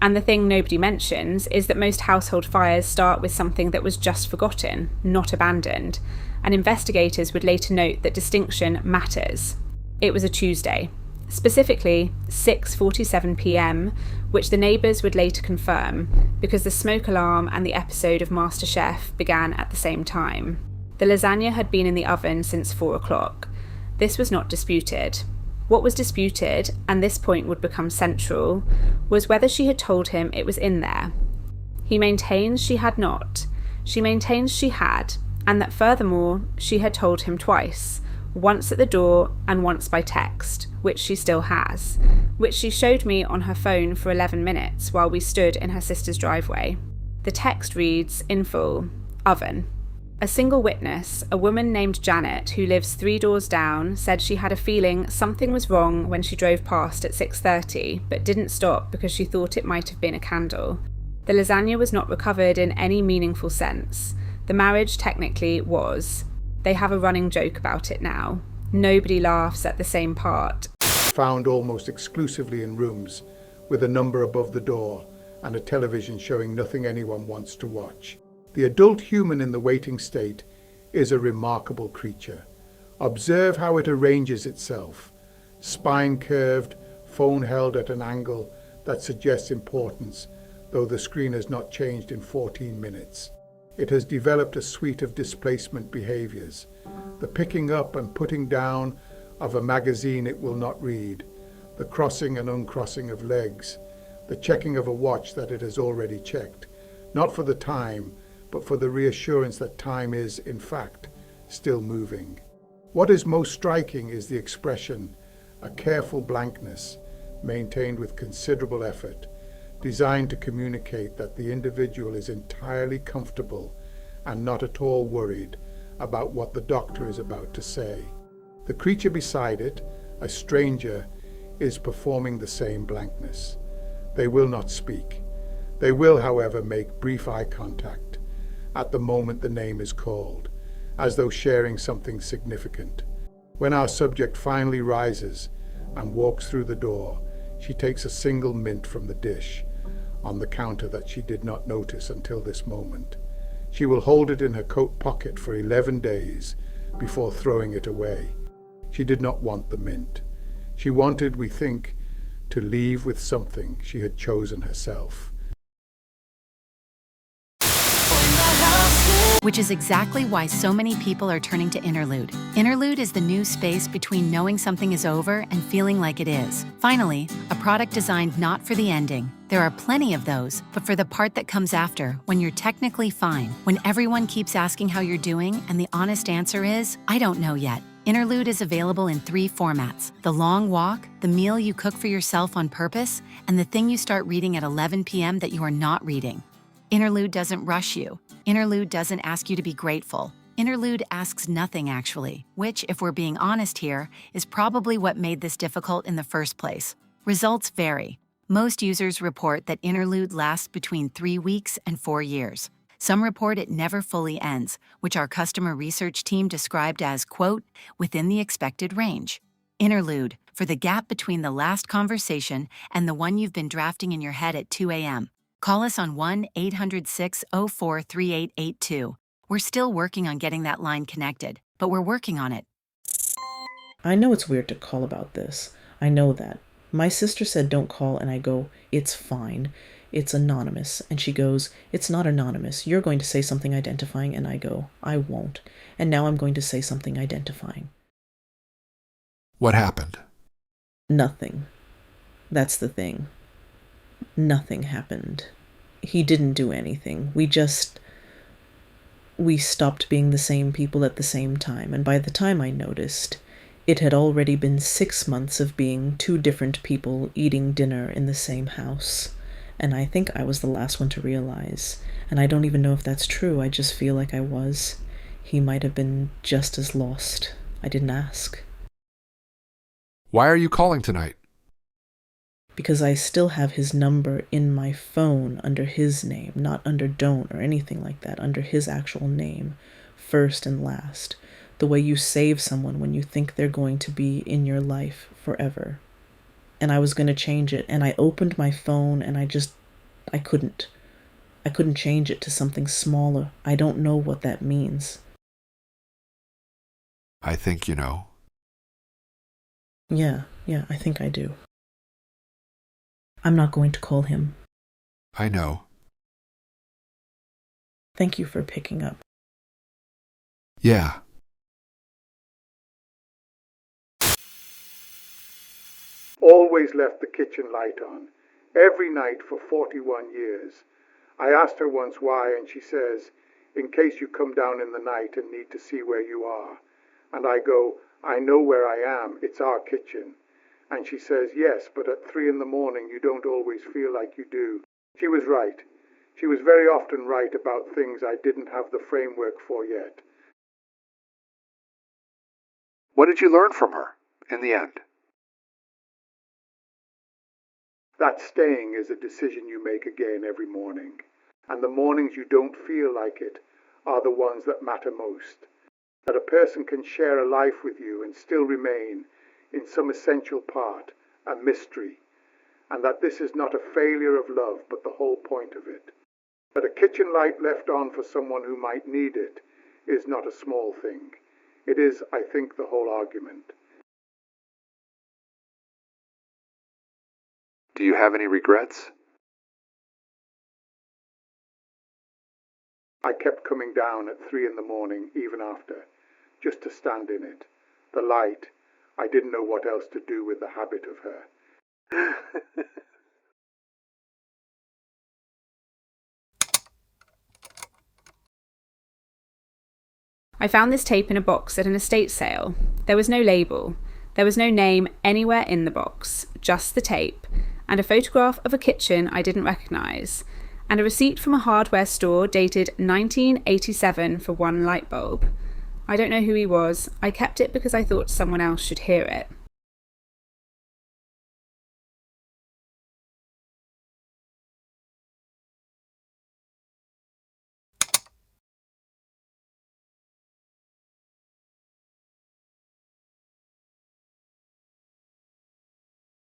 And the thing nobody mentions is that most household fires start with something that was just forgotten, not abandoned, and investigators would later note that distinction matters. It was a Tuesday, specifically 6:47 p.m, which the neighbours would later confirm, because the smoke alarm and the episode of MasterChef began at the same time. The lasagna had been in the oven since 4 o'clock. This was not disputed. What was disputed, and this point would become central, was whether she had told him it was in there. He maintains she had not. She maintains she had, and that furthermore, she had told him twice, once at the door and once by text, which she still has, which she showed me on her phone for 11 minutes while we stood in her sister's driveway. The text reads, in full, oven. A single witness, a woman named Janet, who lives 3 doors down, said she had a feeling something was wrong when she drove past at 6:30, but didn't stop because she thought it might have been a candle. The lasagna was not recovered in any meaningful sense. The marriage technically was. They have a running joke about it now. Nobody laughs at the same part. Found almost exclusively in rooms, with a number above the door and a television showing nothing anyone wants to watch. The adult human in the waiting state is a remarkable creature. Observe how it arranges itself. Spine curved, phone held at an angle that suggests importance, though the screen has not changed in 14 minutes. It has developed a suite of displacement behaviors. The picking up and putting down of a magazine it will not read, the crossing and uncrossing of legs, the checking of a watch that it has already checked, not for the time, but for the reassurance that time is, in fact, still moving. What is most striking is the expression, a careful blankness, maintained with considerable effort, designed to communicate that the individual is entirely comfortable and not at all worried about what the doctor is about to say. The creature beside it, a stranger, is performing the same blankness. They will not speak. They will, however, make brief eye contact at the moment the name is called, as though sharing something significant. When our subject finally rises and walks through the door, she takes a single mint from the dish on the counter that she did not notice until this moment. She will hold it in her coat pocket for 11 days before throwing it away. She did not want the mint. She wanted, we think, to leave with something she had chosen herself. Which is exactly why so many people are turning to Interlude. Interlude is the new space between knowing something is over and feeling like it is. Finally, a product designed not for the ending. There are plenty of those, but for the part that comes after, when you're technically fine, when everyone keeps asking how you're doing and the honest answer is, I don't know yet. Interlude is available in 3 formats: the long walk, the meal you cook for yourself on purpose, and the thing you start reading at 11 p.m. that you are not reading. Interlude doesn't rush you. Interlude doesn't ask you to be grateful. Interlude asks nothing, actually, which, if we're being honest here, is probably what made this difficult in the first place. Results vary. Most users report that Interlude lasts between 3 weeks and 4 years. Some report it never fully ends, which our customer research team described as, quote, within the expected range. Interlude, for the gap between the last conversation and the one you've been drafting in your head at 2 a.m. Call us on 1-800-604-3882. We're still working on getting that line connected, but we're working on it. I know it's weird to call about this. I know that. My sister said don't call, and I go, it's fine. It's anonymous. And she goes, it's not anonymous. You're going to say something identifying, and I go, I won't. And now I'm going to say something identifying. What happened? Nothing. That's the thing. Nothing happened. He didn't do anything. We stopped being the same people at the same time, and by the time I noticed, it had already been 6 months of being 2 different people eating dinner in the same house. And I think I was the last one to realize. And I don't even know if that's true. I just feel like I was. He might have been just as lost. I didn't ask. Why are you calling tonight? Because I still have his number in my phone under his name, not under don't or anything like that, under his actual name, first and last. The way you save someone when you think they're going to be in your life forever. And I was going to change it, and I opened my phone and I just I couldn't. I couldn't change it to something smaller. I don't know what that means. I think you know. Yeah, I think I do. I'm not going to call him. I know. Thank you for picking up. Yeah. Always left the kitchen light on, every night for 41 years. I asked her once why, and she says, in case you come down in the night and need to see where you are. And I go, I know where I am, it's our kitchen. And she says, yes, but at 3 in the morning you don't always feel like you do. She was right. She was very often right about things I didn't have the framework for yet. What did you learn from her, in the end? That staying is a decision you make again every morning. And the mornings you don't feel like it are the ones that matter most. That a person can share a life with you and still remain, in some essential part, a mystery. And that this is not a failure of love, but the whole point of it. That a kitchen light left on for someone who might need it is not a small thing. It is, I think, the whole argument. Do you have any regrets? I kept coming down at 3 in the morning, even after, just to stand in it. The light, I didn't know what else to do with the habit of her. I found this tape in a box at an estate sale. There was no label. There was no name anywhere in the box, just the tape, and a photograph of a kitchen I didn't recognise, and a receipt from a hardware store dated 1987 for one light bulb. I don't know who he was. I kept it because I thought someone else should hear it.